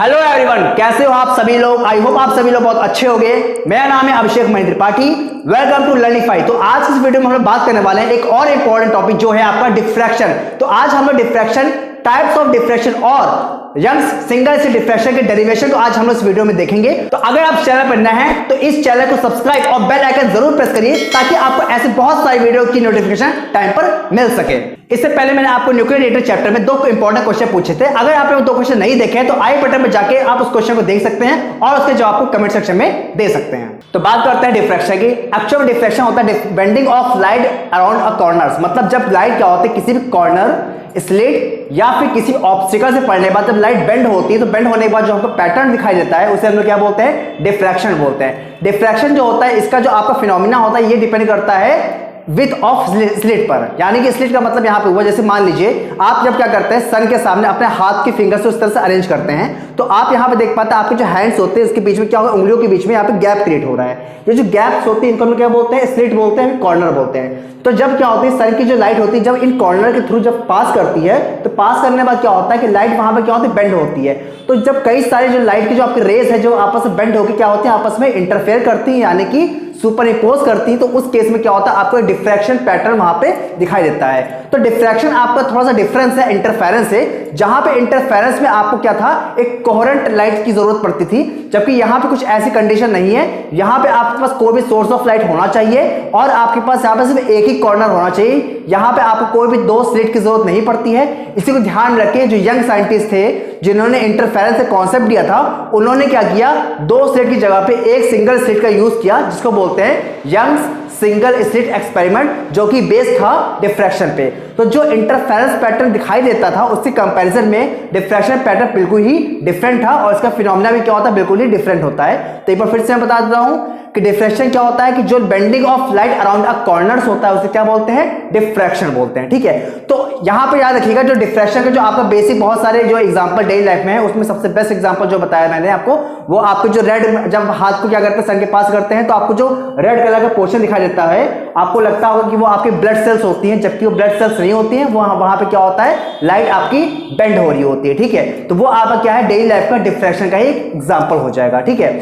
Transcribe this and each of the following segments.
Hello everyone, कैसे हो आप सभी लोग। आई होप आप सभी लोग बहुत अच्छे होंगे। मेरा नाम है Abhishek Mahendra Tripathi. Welcome to Learnify. तो आज इस वीडियो में हम लोग बात करने वाले हैं एक और इंपॉर्टेंट टॉपिक जो है आपका डिफ्रैक्शन। तो आज हम लोग डिफ्रैक्शन, टाइप्स ऑफ डिफ्रैक्शन और यंग्स सिंगल स्लिट डिफ्रैक्शन के डेरिवेशन तो आज हम लोग इस वीडियो में देखेंगे। तो अगर आप चैनल पर नए हैं तो इस चैनल को सब्सक्राइब और बेल आइकन जरूर प्रेस करिए ताकि आपको ऐसे बहुत सारी वीडियो की नोटिफिकेशन टाइम पर मिल सके। इससे पहले मैंने आपको न्यूक्लियर रिएक्टर चैप्टर में 2 इंपॉर्टेंट क्वेश्चन पूछे थे। अगर आपने वो 2 क्वेश्चन नहीं देखे तो आई बटन में जाके आप उस क्वेश्चन को देख सकते हैं और उसके जवाब को कमेंट सेक्शन में दे सकते हैं। तो बात करते हैं डिफ्रैक्शन की। एक्चुअल डिफ्रैक्शन होता है bending of light around a corners. मतलब जब लाइट क्या होती है किसी भी कॉर्नर, स्लिट या फिर किसी ऑब्स्टिकल से पड़ने के बाद जब लाइट बेंड होती है तो बेंड होने के बाद जो हमको पैटर्न दिखाई देता है उसे हम लोग क्या बोलते हैं, डिफ्रैक्शन बोलते हैं। डिफ्रैक्शन जो होता है इसका जो आपका फिनोमिना होता है ये डिपेंड करता है विथ ऑफ स्लिट पर। यानी कि स्लिट का मतलब यहां पे हुआ, जैसे मान लीजिए आप जब क्या करते हैं सन के सामने अपने हाथ के फिंगर से उस तरह से अरेंज करते हैं तो आप यहां पे देख पाते हैं आपके जो हैंड्स होते हैं इसके बीच में क्या होगा, उंगलियों के बीच में यहाँ पे गैप क्रिएट हो रहा है। ये जो गैप्स होते हैं इनको हम क्या बोलते हैं, स्लिट बोलते हैं, कॉर्नर बोलते हैं। तो जब क्या होती है सन की जो लाइट होती है जब इन कॉर्नर के थ्रू जब पास करती है तो पास करने के बाद क्या होता है कि लाइट वहां पे क्या होती है, बेंड होती है। तो जब कई सारे जो लाइट की जो आपके रेज है जो आपस में बेंड होकर क्या होती है, आपस में इंटरफेयर करती है यानी कि सुपर इम्पोज करती है, तो उस केस में क्या होता है आपको एक डिफ्रैक्शन पैटर्न वहां पे दिखाई देता है। तो डिफ्रैक्शन आपका थोड़ा सा डिफरेंस है इंटरफेरेंस से। जहां पे इंटरफेरेंस में आपको क्या था, एक कोहेरेंट लाइट की जरूरत पड़ती थी, जबकि यहां पे कुछ ऐसी कंडीशन नहीं है। यहां पे आपके पास कोई भी सोर्स ऑफ लाइट होना चाहिए और आपके पास यहां पे सिर्फ एक ही कॉर्नर होना चाहिए। यहां पे आपको कोई भी 2 स्लिट की जरूरत नहीं पड़ती है। इसी को ध्यान रखिए। जो यंग साइंटिस्ट थे जिन्होंने इंटरफेरेंस से कॉन्सेप्ट दिया था उन्होंने क्या किया, 2 स्लिट की जगह पे एक सिंगल स्लिट का यूज किया जिसको बोलते हैं यंग्स सिंगल स्लिट एक्सपेरिमेंट, जो कि बेस था डिफ्रैक्शन पे। तो जो इंटरफेरेंस पैटर्न दिखाई देता था उसके कंपैरिजन में डिफ्रैक्शन पैटर्न बिल्कुल ही डिफरेंट था और इसका फिनोमिना भी क्या होता है, बिल्कुल ही डिफरेंट होता है। तो एक बार फिर से मैं बता देता हूं कि डिफ्रैक्शन क्या होता है कि जो bending of light around a corners होता है उसे क्या बोलते हैं, डिफ्रैक्शन बोलते हैं। ठीक है, तो यहां पे याद रखिएगा जो डिफ्रैक्शन के जो आपका बेसिक बहुत सारे जो एग्जांपल डेली लाइफ में है उसमें सबसे बेस्ट एग्जांपल जो बताया मैंने आपको वो आपको जो रेड, जब हाथ को क्या करते हैं सन के पास करते हैं तो आपको जो रेड कलर का पोर्शन दिखाई देता है आपको लगता होगा कि वो आपकी ब्लड सेल्स होती हैं, जबकि वो ब्लड सेल्स नहीं होती हैं। वहां पे क्या होता है, लाइट आपकी बेंड हो रही होती है। ठीक है, तो वो आपका क्या है, डेली लाइफ का डिफ्रैक्शन का एक एग्जांपल हो जाएगा। ठीक है,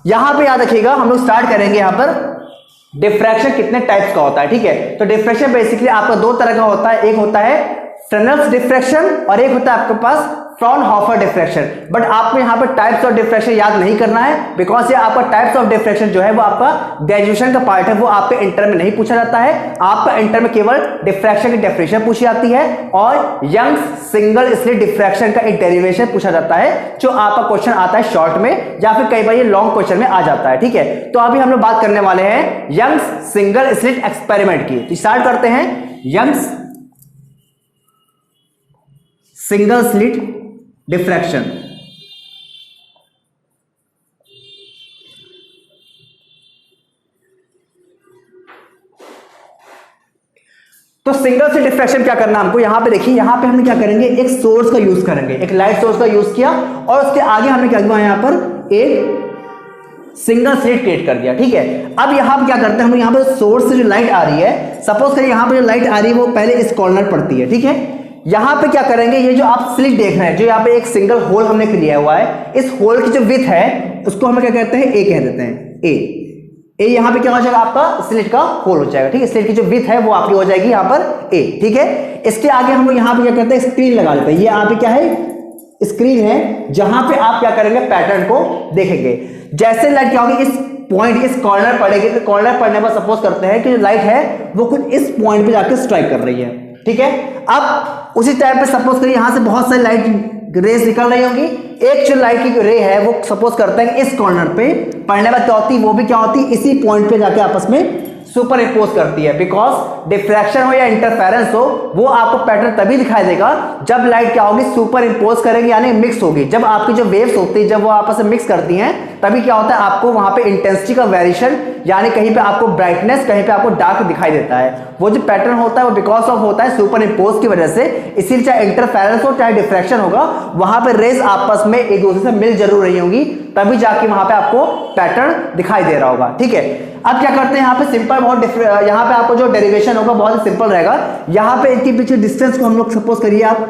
यहां पे याद रखिएगा हम लोग स्टार्ट करेंगे यहां पर डिफ्रैक्शन कितने टाइप्स का होता है। ठीक है, तो डिफ्रैक्शन बेसिकली आपका 2 तरह का होता है। एक होता है फ्रेनेल्स डिफ्रैक्शन और एक होता है आपके पास फ्रॉनहोफर डिफ्रैक्शन। बट आपको यहाँ पर टाइप्स ऑफ डिफ्रैक्शन याद नहीं करना है बिकॉज ये आपका टाइप्स ऑफ डिफ्रैक्शन जो है वो आपका ग्रेजुएशन का पार्ट है, वो आपके इंटर में नहीं पूछा जाता है। आपका इंटर में केवल डिफ्रैक्शन की डेफिनेशन पूछी जाती है और यंग्स सिंगल स्लिट डिफ्रैक्शन का एक डेरिवेशन पूछा जाता है जो आपका क्वेश्चन आता है शॉर्ट में या फिर कई बार ये लॉन्ग क्वेश्चन में आ जाता है। ठीक है, तो अभी हम लोग बात करने वाले हैं यंग्स सिंगल स्लिट एक्सपेरिमेंट की। तो स्टार्ट करते हैं यंग्स सिंगल स्लिट डिफ्रैक्शन। तो सिंगल स्लिट डिफ्रैक्शन क्या करना हमको, यहां पे देखिए यहां पे हम क्या करेंगे, एक सोर्स का यूज करेंगे, एक लाइट सोर्स का यूज किया और उसके आगे हमने क्या किया, यहां पर एक सिंगल स्लिट क्रिएट कर दिया। ठीक है, अब यहां पे क्या करते हैं हम, यहां पर सोर्स से जो लाइट आ रही है, सपोज करिए यहां पे जो लाइट आ रही है वो पहले इस कॉर्नर पड़ती है। ठीक है, यहां पे क्या करेंगे, ये जो आप स्लिट देख रहे हैं जो यहाँ पे एक सिंगल होल हमने लिया हुआ है, इस होल की जो विड्थ है उसको हम क्या कहते हैं, ए कह देते हैं। ए यहां पे क्या हो जाएगा, आपका स्लिट का होल हो जाएगा। ठीक है, स्लिट की जो विड्थ है वो आपकी हो जाएगी यहां पर ए। ठीक है, इसके आगे हम लोग यहां पे क्या करते हैं, स्क्रीन लगा देते हैं। ये यहाँ पे क्या है, स्क्रीन है जहां पे आप क्या करेंगे, पैटर्न को देखेंगे। जैसे लाइट क्या होगी, इस पॉइंट इस कॉर्नर पड़ेगी तो कॉर्नर पड़ने पर सपोज करते हैं कि जो लाइट है वो कुछ इस पॉइंट पे जाकर स्ट्राइक कर रही है। ठीक है, अब उसी टाइम पे सपोज करिए यहां से बहुत सारी लाइट रेस निकल रही होगी। एक जो लाइट की रे है वो सपोज करते हैं इस कॉर्नर पे पड़ने बाद क्या होती है, वो भी क्या होती है, इसी पॉइंट पे जाके आपस में सुपर इम्पोज करती है। बिकॉज डिफ्रैक्शन हो या इंटरफेरेंस हो वो आपको पैटर्न तभी दिखाई देगा जब लाइट क्या होगी, सुपर इम्पोज करेगी यानी मिक्स होगी। जब आपकी जो वेव्स होती है जब वो आपस में मिक्स करती हैं तभी क्या होता है, आपको वहां पे इंटेंसिटी का वेरिएशन यानी कहीं पे आपको ब्राइटनेस कहीं पे आपको डार्क दिखाई देता है। वो जो पैटर्न होता है वो बिकॉज ऑफ होता है सुपर इम्पोज की वजह से। इसीलिए चाहे इंटरफेरेंस हो चाहे डिफ्रैक्शन होगा वहां पे रेज आपस में एक दूसरे से मिल जरूर रही होंगी तभी जाके वहां पे आपको पैटर्न दिखाई दे रहा होगा। ठीक है, अब क्या करते हैं यहाँ पे सिंपल बहुत यहाँ पे आपको जो डेरिवेशन होगा बहुत सिंपल रहेगा। यहाँ पे इनके पीछे डिस्टेंस को हम लोग सपोज करिए आप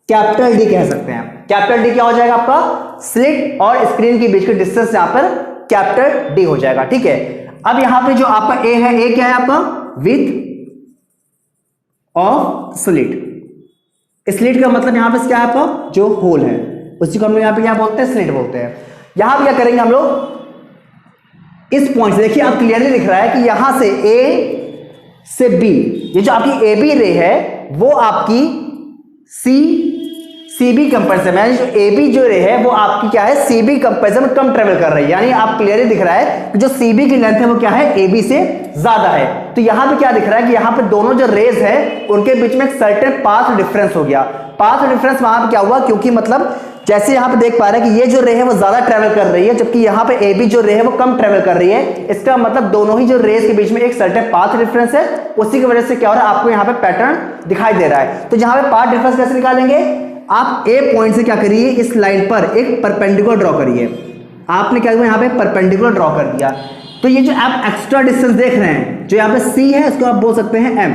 कैपिटल डी कह सकते हैं। कैपिटल डी क्या हो जाएगा आपका, स्लिट और स्क्रीन के बीच के डिस्टेंस यहां पर कैपिटल डी हो जाएगा। ठीक है, अब यहां पे जो आपका ए है, ए क्या है आपका, विथ ऑफ स्लिट। स्लिट का मतलब यहां पे क्या है आपका, जो होल है उसी को हम लोग यहां पे क्या बोलते हैं, स्लिट बोलते हैं। यहां पे क्या करेंगे हम लोग, इस पॉइंट से देखिए अब क्लियरली दिख रहा है कि यहां से ए से बी, ये जो आपकी ए बी रे है वो आपकी सी बी कंपेरिजन में, जो ए बी जो रे है वो आपकी क्या है, सी बी कंपेरिजन में कम ट्रेवल कर रही है। यानी आप क्लियरली दिख रहा है कि जो सी बी की लेंथ है वो क्या है, ए बी से ज्यादा है। तो यहां पे क्या दिख रहा है कि यहां पे दोनों जो रेज है उनके बीच में एक सर्टेन पाथ डिफरेंस हो गया। पाथ डिफरेंस वहां पे क्या हुआ, क्योंकि मतलब जैसे यहां पे देख पा रहे हैं कि ये जो रे है वो ज्यादा ट्रेवल कर रही है, जबकि यहां पे ए बी जो रे है वो कम ट्रेवल कर रही है। इसका मतलब दोनों ही जो रेस के बीच में एक सर्टेन पाथ डिफरेंस है, उसी की वजह से क्या हो रहा है, आपको यहां पे पैटर्न दिखाई दे रहा है। तो यहां पे पाथ डिफरेंस कैसे निकालेंगे, आप ए पॉइंट से क्या करिए, इस लाइन पर एक परपेंडिकुलर ड्रॉ करिए। आपने क्या किया, यहां पे परपेंडिकुलर ड्रॉ कर दिया। तो ये जो आप एक्स्ट्रा डिस्टेंस देख रहे हैं, जो यहां पे सी है उसको आप बोल सकते हैं एम।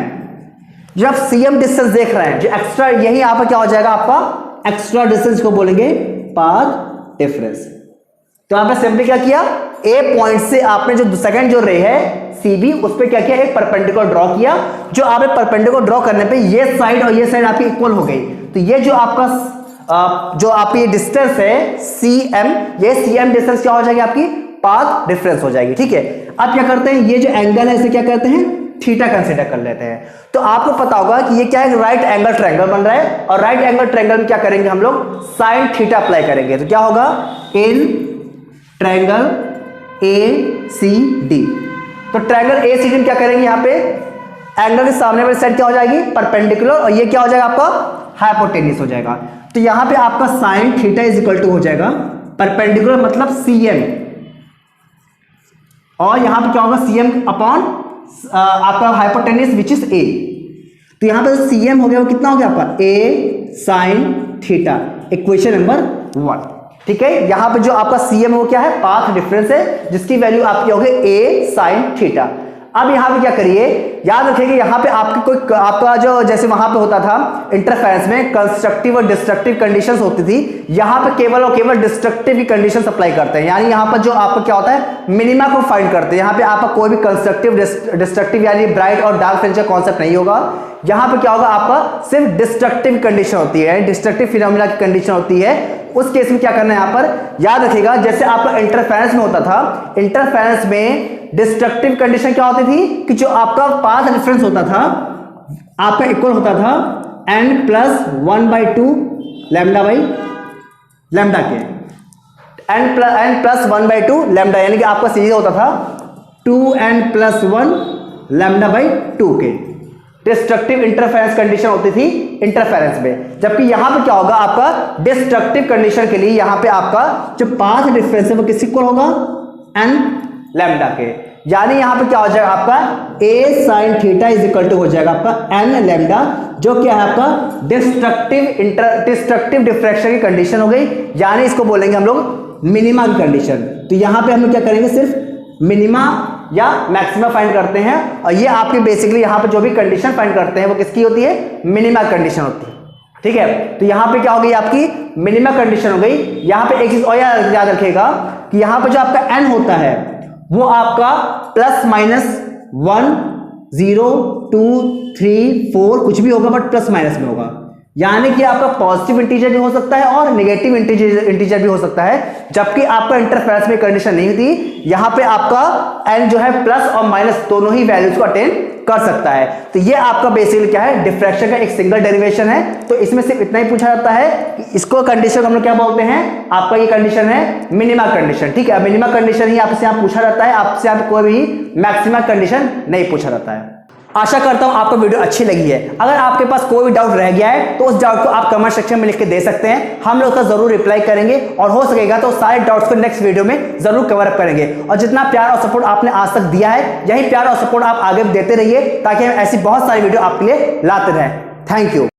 जो आप सीएम डिस्टेंस देख रहे हैं, जो एक्स्ट्रा, यही यहां पर क्या हो जाएगा आपका एक्स्ट्रा डिस्टेंस को बोलेंगे पाथ डिफरेंस। तो यहां पे सिंपली क्या किया, ए पॉइंट से आपने जो सेकंड जो रे है सी बी, उस पर क्या किया, एक परपेंडिकुलर ड्रॉ किया। जो आप परपेंडिकुलर ड्रॉ करने पे ये साइड और ये साइड आपकी इक्वल हो गई। तो ये जो आपका जो आपकी डिस्टेंस है सी एम, ये सी एम डिस्टेंस क्या हो जाएगी, आपकी पाथ डिफरेंस हो जाएगी। ठीक है, अब क्या करते हैं, ये जो एंगल है इसे क्या करते हैं, थीटा कंसीडर कर लेते हैं। तो आपको पता होगा कि ये क्या है, राइट एंगल ट्रायंगल बन रहा है, और राइट एंगल ट्रायंगल में क्या करेंगे हम लोग, साइन थीटा अप्लाई करेंगे। तो क्या होगा, in triangle A C D. तो ट्रायंगल ए सी डी में क्या करेंगे, यहां पे एंगल के सामने वाली साइड क्या हो जाएगी, परपेंडिकुलर, और ये क्या हो जाएगा आपका, हाइपोटेन्यूस हो जाएगा। तो यहां पे आपका sine theta is equal to हो जाएगा परपेंडिकुलर मतलब सी एम, और यहां पे क्या होगा, सी एम अपॉन आपका हाइपोटेन्यूस विच इज ए। तो यहां पे सीएम हो गया, वो कितना हो गया आपका, ए साइन थीटा, इक्वेशन नंबर 1। ठीक है, यहां पे जो आपका सीएम वो क्या है, पाथ डिफरेंस है, जिसकी वैल्यू आपकी होगी ए साइन थीटा। अब यहां पे क्या करिए, याद रखिए यहां पे आपकी कोई आपका जो जैसे वहां पे होता था इंटरफेरेंस में कंस्ट्रक्टिव और डिस्ट्रक्टिव कंडीशंस होती थी, यहां पे केवल और केवल डिस्ट्रक्टिव की कंडीशंस अप्लाई करते हैं। यानी यहां पर जो आपका क्या होता है, मिनिमा को फाइंड करते हैं। यहां पे आपका कोई भी कंस्ट्रक्टिव डिस्ट्रक्टिव यानी ब्राइट और डार्क फ्रिंज का कॉन्सेप्ट नहीं होगा। यहां पे क्या होगा, आपका सिर्फ डिस्ट्रक्टिव कंडीशन होती है, डिस्ट्रक्टिव फिनोमेना की कंडीशन होती है। उस केस में क्या करना है, यहां पर याद रखिएगा, जैसे आपका इंटरफेरेंस में होता था, इंटरफेरेंस में डिस्ट्रक्टिव कंडीशन क्या होती थी कि जो आपका पाथ डिफरेंस होता था आपका इक्वल होता था n plus 1/2 lambda by lambda के, n प्लस 1/2 लैम्डा, यानी कि आपका सीरीज होता था 2n प्लस 1 लैम्डा बाई 2 के। डिस्ट्रक्टिव इंटरफेरेंस कंडीशन होती थी इंटरफेरेंस में, जबकि यहां पे क्या होगा, आपका डिस्ट्रक्टिव कंडीशन के लिए यहां पे आपका जो पाथ डिफरेंस है वो किसके इक्वल होगा, n लैम्डा के। यानी यहां पे क्या हो जाएगा, आपका a sin theta is equal to हो जाएगा आपका n लैम्डा, जो क्या है आपका डिस्ट्रक्टिव डिफ्रैक्शन की कंडीशन हो गई। यानी इसको बोलेंगे हम लोग मिनिमा की कंडीशन। तो यहां पे हम लोग क्या करेंगे, सिर्फ मिनिमा या मैक्सिमा फाइंड करते हैं, और ये आपके बेसिकली यहां पे जो भी कंडीशन फाइंड करते हैं वो किसकी होती है, मिनिमा कंडीशन होती है। ठीक है, तो यहां पे क्या हो गई, आपकी मिनिमा कंडीशन हो गई। यहां पे एक चीज और याद रखिएगा कि यहां पे जो आपका n होता है वो आपका प्लस माइनस 1 0 2 3 4 कुछ भी होगा, बट प्लस माइनस में होगा। यानी कि आपका पॉजिटिव इंटीजर भी हो सकता है और नेगेटिव इंटीजर भी हो सकता है, जबकि आपका इंटरफेरेंस में कंडीशन नहीं होती। यहां पे आपका n जो है प्लस और माइनस दोनों ही वैल्यूज को अटेन कर सकता है। तो ये आपका बेसिकली क्या है, डिफ्रैक्शन का एक सिंगल डेरिवेशन है। तो इसमें सिर्फ इतना ही पूछा जाता है कि इसको कंडीशन हम लोग क्या बोलते हैं, आपका ये कंडीशन है मिनिमा कंडीशन। ठीक है, मिनिमा कंडीशन ही आपसे यहाँ पूछा जाता है, आपसे यहाँ कोई भी मैक्सिमा कंडीशन नहीं पूछा जाता है। आशा करता हूं आपको वीडियो अच्छी लगी है। अगर आपके पास कोई भी डाउट रह गया है तो उस डाउट को आप कमेंट सेक्शन में लिख के दे सकते हैं, हम लोग उसका जरूर रिप्लाई करेंगे, और हो सकेगा तो सारे डाउट्स को नेक्स्ट वीडियो में जरूर कवर अप करेंगे। और जितना प्यार और सपोर्ट आपने आज तक दिया है, यही प्यार और सपोर्ट आप आगे भी देते रहिए, ताकि हम ऐसी बहुत सारी वीडियो आपके लिए लाते रहें। Thank you.